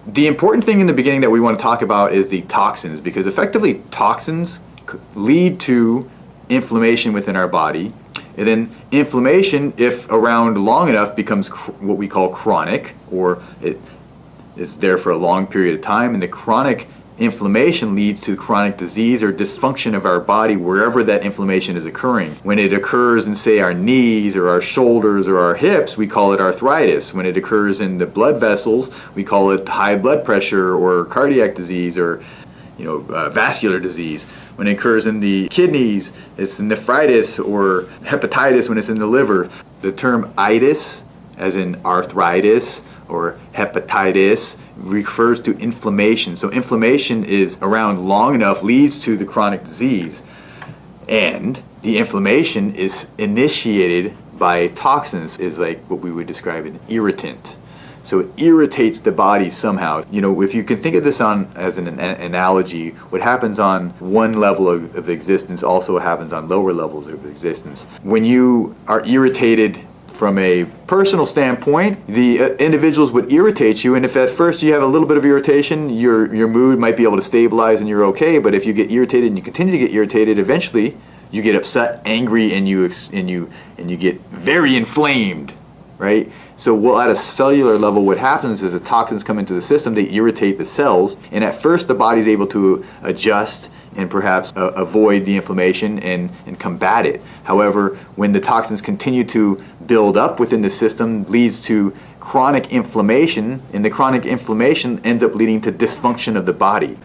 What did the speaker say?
The important thing in the beginning that we want to talk about is the toxins, because effectively toxins lead to inflammation within our body, and then inflammation, if around long enough, becomes what we call chronic, or it is there for a long period of time, and the chronic inflammation leads to chronic disease or dysfunction of our body wherever that inflammation is occurring. When it occurs in, say, our knees or our shoulders or our hips, we call it arthritis. When it occurs in the blood vessels, we call it high blood pressure or cardiac disease, or vascular disease. When it occurs in the kidneys, it's nephritis, or hepatitis when it's in the liver. The term itis, as in arthritis or hepatitis, refers to inflammation. So inflammation is around long enough leads to the chronic disease. And the inflammation is initiated by toxins, is like what we would describe an irritant. So it irritates the body somehow. If you can think of this as an analogy, what happens on one level of existence also happens on lower levels of existence. When you are irritated from a personal standpoint, the individuals would irritate you, and if at first you have a little bit of irritation, your mood might be able to stabilize and you're okay. But if you get irritated and you continue to get irritated, eventually you get upset, angry, and you get very inflamed, right? So at a cellular level, what happens is the toxins come into the system, they irritate the cells, and at first the body's able to adjust and perhaps avoid the inflammation and combat it. However, when the toxins continue to build up within the system, leads to chronic inflammation, and the chronic inflammation ends up leading to dysfunction of the body.